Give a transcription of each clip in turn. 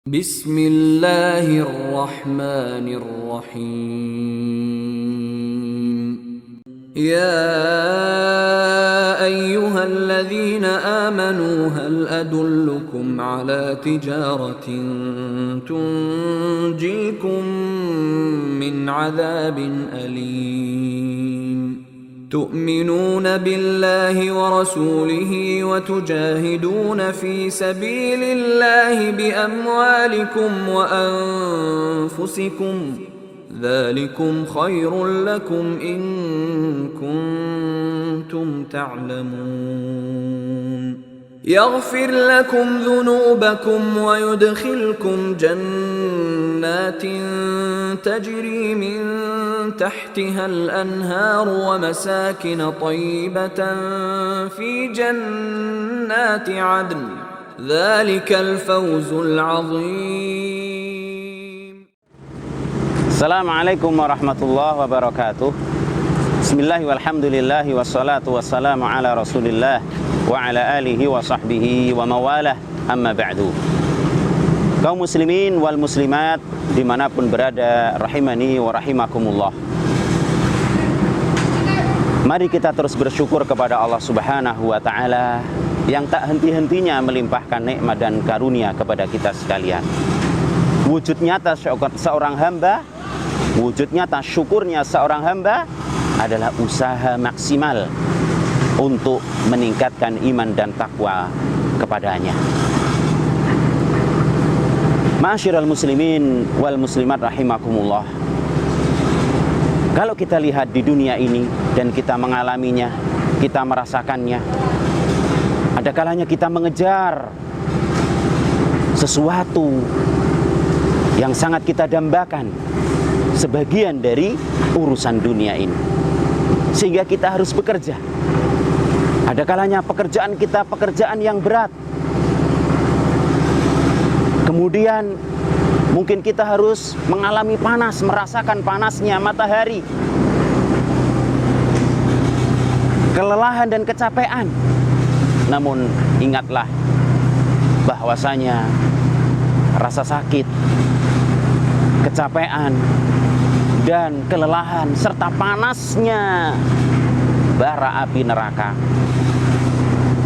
Bismillahirrahmanirrahim. Ya ayyuhalladzina amanu hal adullukum ala tijaratin tunjikum min adzabin alim. تؤمنون بالله ورسوله وتجاهدون في سبيل الله بأموالكم وأنفسكم ذلكم خير لكم إن كنتم تعلمون يغفر لكم ذنوبكم ويدخلكم جنات تجري من تحتها الأنهار ومساكن طيبة في جنات عدن ذلك الفوز العظيم. Assalamualaikum warahmatullahi wabarakatuh. Bismillah walhamdulillah wassalatu wassalamu ala rasulillah wa ala alihi wa sahbihi wa mawalah, amma ba'du. Kaum muslimin wal muslimat dimanapun berada, rahimani wa rahimakumullah. Mari kita terus bersyukur kepada Allah subhanahu wa ta'ala yang tak henti-hentinya melimpahkan nikmat dan karunia kepada kita sekalian. Wujud nyata seorang hamba, wujud nyata syukurnya seorang hamba adalah usaha maksimal untuk meningkatkan iman dan takwa kepadanya. Ma'asyiral muslimin wal muslimat rahimakumullah. Kalau kita lihat di dunia ini dan kita mengalaminya, kita merasakannya, ada kalanya kita mengejar sesuatu yang sangat kita dambakan, sebagian dari urusan dunia ini, sehingga kita harus bekerja. Ada kalanya pekerjaan kita pekerjaan yang berat. Kemudian mungkin kita harus mengalami panas, merasakan panasnya matahari, kelelahan dan kecapean. Namun ingatlah bahwasanya rasa sakit, kecapean, dan kelelahan serta panasnya bara api neraka,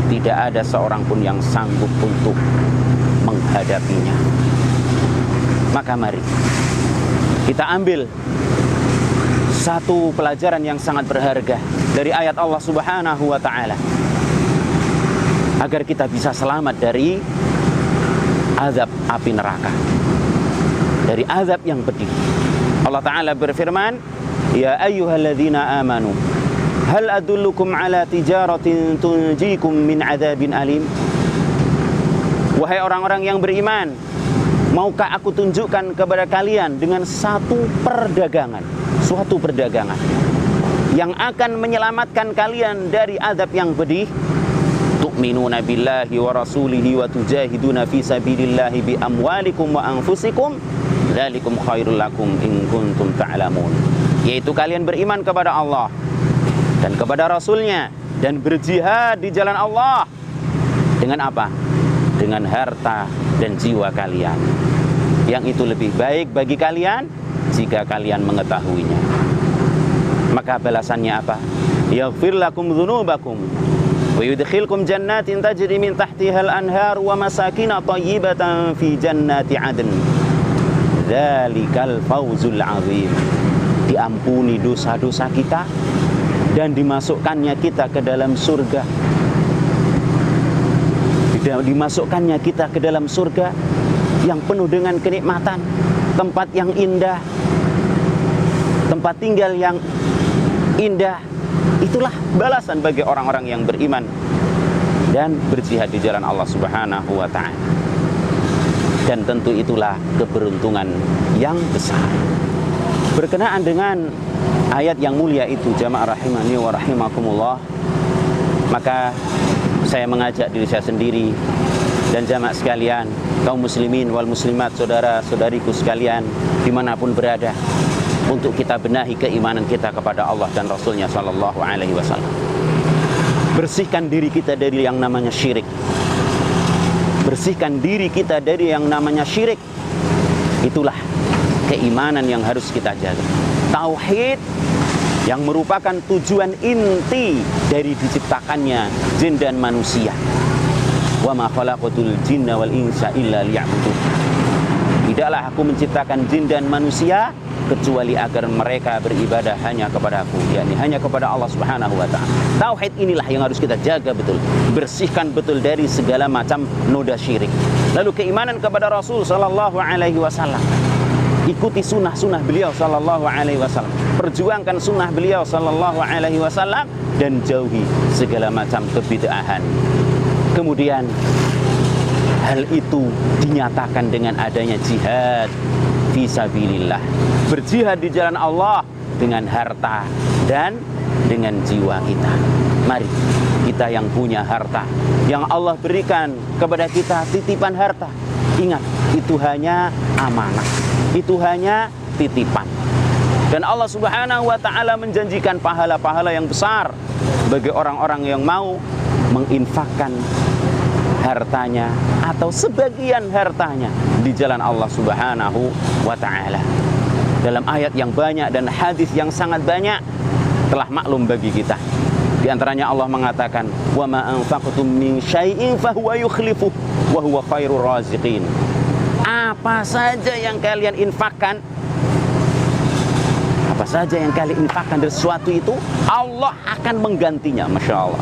tidak ada seorang pun yang sanggup untuk menghadapinya. Maka mari kita ambil satu pelajaran yang sangat berharga dari ayat Allah subhanahu wa ta'ala, agar kita bisa selamat dari azab api neraka, dari azab yang pedih. Allah ta'ala berfirman, ya ayyuhalladzina amanu hal adullukum ala tijaratin tunjikum min adzabin alim. Wahai orang-orang yang beriman, maukah aku tunjukkan kepada kalian dengan suatu perdagangan yang akan menyelamatkan kalian dari azab yang pedih. Tu'minuna billahi wa rasulihi wa tujahiduna fi sabilillahi bi amwalikum wa anfusikum dzalikum khairul lakum in kuntum ta'lamun. Yaitu kalian beriman kepada Allah dan kepada Rasulnya dan berjihad di jalan Allah. Dengan apa? Dengan harta dan jiwa kalian. Yang itu lebih baik bagi kalian jika kalian mengetahuinya. Maka balasannya apa? Yaghfir lakum dzunubakum wa yudkhilkum jannatin tajri min tahtihal anhar wa masakin thayyibatan fi jannati adn dzalikal fawzul azim. Diampuni dosa-dosa kita dan dimasukkannya kita ke dalam surga. Dimasukkannya kita ke dalam surga yang penuh dengan kenikmatan, tempat yang indah, tempat tinggal yang indah. Itulah balasan bagi orang-orang yang beriman dan berjihad di jalan Allah subhanahu wa ta'ala. Dan tentu itulah keberuntungan yang besar. Berkenaan dengan ayat yang mulia itu, jamaah rahimani wa rahimakumullah, maka saya mengajak diri saya sendiri dan jamaah sekalian, kaum muslimin wal muslimat, saudara-saudariku sekalian dimanapun berada, untuk kita benahi keimanan kita kepada Allah dan Rasulnya sallallahu alaihi wasallam. Bersihkan diri kita dari yang namanya syirik. bersihkan diri kita dari yang namanya syirik. Itulah keimanan yang harus kita jaga. Tauhid yang merupakan tujuan inti dari diciptakannya jin dan manusia. Wa ma khalaqatul jinna wal insa illa liya'budun. Tidaklah aku menciptakan jin dan manusia kecuali agar mereka beribadah hanya kepada aku, yakni hanya kepada Allah Subhanahu wa ta'ala. Tauhid inilah yang harus kita jaga betul, bersihkan betul dari segala macam noda syirik. Lalu keimanan kepada Rasul sallallahu alaihi wasallam. Ikuti sunnah-sunnah beliau sallallahu alaihi wasallam. Perjuangkan sunnah beliau sallallahu alaihi wasallam dan jauhi segala macam kebid'ahan. Kemudian hal itu dinyatakan dengan adanya jihad fisabilillah, berjihad di jalan Allah dengan harta dan dengan jiwa kita. Mari kita yang punya harta, yang Allah berikan kepada kita titipan harta, ingat itu hanya amanah, itu hanya titipan. Dan Allah Subhanahu wa ta'ala menjanjikan pahala-pahala yang besar bagi orang-orang yang mau menginfakkan hartanya atau sebagian hartanya di jalan Allah Subhanahu wa ta'ala. Dalam ayat yang banyak dan hadis yang sangat banyak telah maklum bagi kita. Di antaranya Allah mengatakan, "Wa ma anfaqtum min syai'in fahuwa yukhlifuh wa huwa khairur raziqin." Apa saja yang kalian infakkan, apa saja yang kalian infakkan dari sesuatu itu, Allah akan menggantinya, Masya Allah.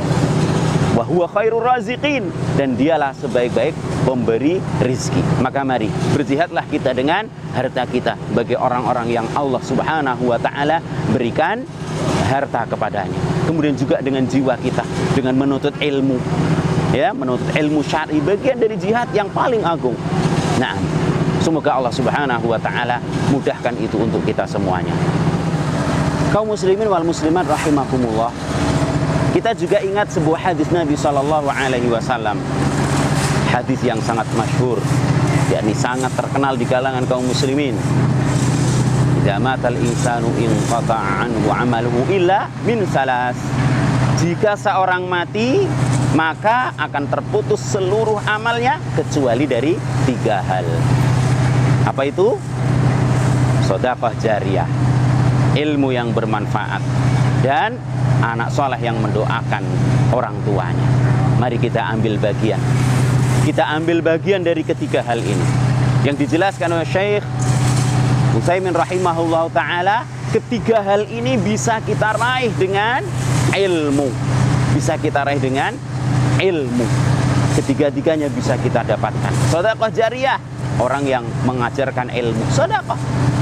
Wa huwa khairur raziqin, dan dialah sebaik-baik pemberi rizki. Maka mari berjihadlah kita dengan harta kita bagi orang-orang yang Allah Subhanahu wa ta'ala berikan harta kepadanya. Kemudian juga dengan jiwa kita, dengan menuntut ilmu, ya, menuntut ilmu syar'i, bagian dari jihad yang paling agung. Nah, semoga Allah Subhanahu wa ta'ala mudahkan itu untuk kita semuanya. Kaum muslimin wal muslimat rahimakumullah, kita juga ingat sebuah hadis Nabi sallallahu alaihi wasallam. Hadis yang sangat masyhur, yakni sangat terkenal di kalangan kaum muslimin. Idza matal insanu inqata'a anhu 'amaluhu illa min salas. Jika seorang mati, maka akan terputus seluruh amalnya kecuali dari 3 hal. Apa itu? Sedekah jariyah, ilmu yang bermanfaat, dan anak soleh yang mendoakan orang tuanya. Mari kita ambil bagian. Kita ambil bagian dari ketiga hal ini yang dijelaskan oleh Syekh Utsaimin rahimahullah ta'ala. Ketiga hal ini bisa kita raih dengan ilmu, bisa kita raih dengan ilmu. Ketiga-tiganya bisa kita dapatkan. Sedekah jariyah, orang yang mengajarkan ilmu. Sedekah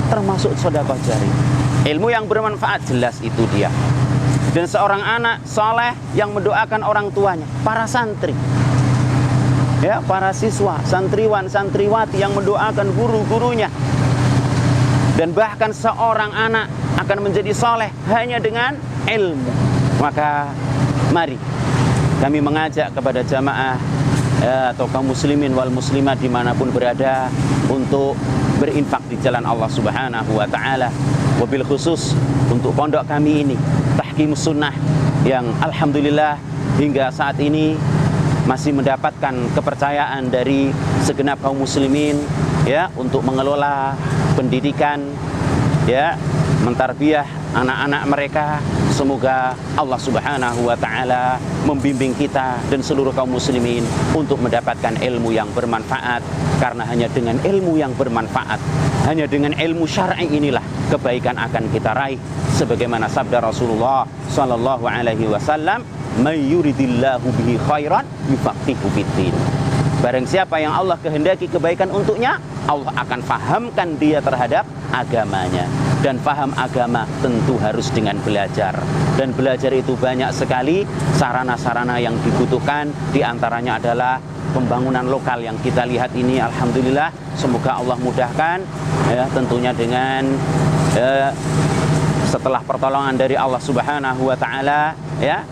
termasuk sedekah jariyah. Ilmu yang bermanfaat, jelas itu dia. Dan seorang anak soleh yang mendoakan orang tuanya, para santri, ya, para siswa, santriwan, santriwati yang mendoakan guru-gurunya. Dan bahkan seorang anak akan menjadi soleh hanya dengan ilmu. Maka mari kami mengajak kepada jamaah, ya, atau kaum muslimin wal muslimat dimanapun berada untuk berinfak di jalan Allah Subhanahu wa ta'ala. Wabil khusus untuk pondok kami ini, Tahkimus Sunnah, yang alhamdulillah hingga saat ini masih mendapatkan kepercayaan dari segenap kaum muslimin, ya, untuk mengelola pendidikan, ya, mentarbiyah anak-anak mereka. Semoga Allah Subhanahu wa ta'ala membimbing kita dan seluruh kaum muslimin untuk mendapatkan ilmu yang bermanfaat. Karena hanya dengan ilmu yang bermanfaat, hanya dengan ilmu syar'i inilah kebaikan akan kita raih. Sebagaimana sabda Rasulullah sallallahu alaihi wasallam, "May yuridillahu bihi khairan yufaqihu fiddin." Barang siapa yang Allah kehendaki kebaikan untuknya, Allah akan fahamkan dia terhadap agamanya. Dan faham agama tentu harus dengan belajar. Dan belajar itu banyak sekali sarana-sarana yang dibutuhkan. Di antaranya adalah pembangunan lokal yang kita lihat ini, alhamdulillah. Semoga Allah mudahkan, ya, tentunya dengan setelah pertolongan dari Allah Subhanahu wa ta'ala, ya,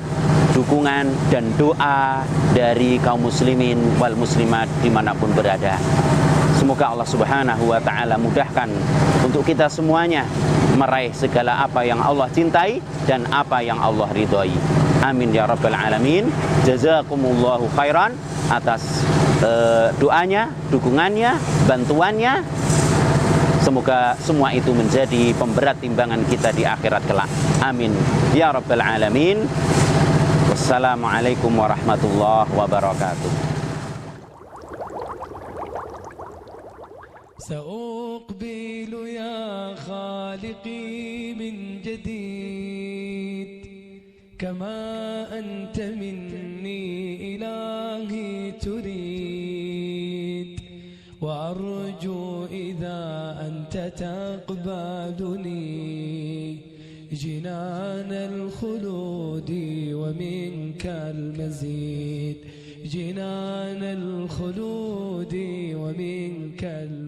dukungan dan doa dari kaum muslimin wal muslimat dimanapun berada. Semoga Allah Subhanahu wa ta'ala mudahkan untuk kita semuanya meraih segala apa yang Allah cintai dan apa yang Allah ridhoi. Amin ya rabbal alamin. Jazakumullahu khairan. atas doanya, dukungannya, bantuannya. Semoga semua itu menjadi pemberat timbangan kita di akhirat kelak. Amin ya rabbal alamin. Wassalamualaikum warahmatullahi wabarakatuh. سأقبل يا خالقي من جديد كما أنت مني إلهي تريد وأرجو إذا أنت تقبلني جنان الخلود ومنك المزيد جنان الخلود ومنك المزيد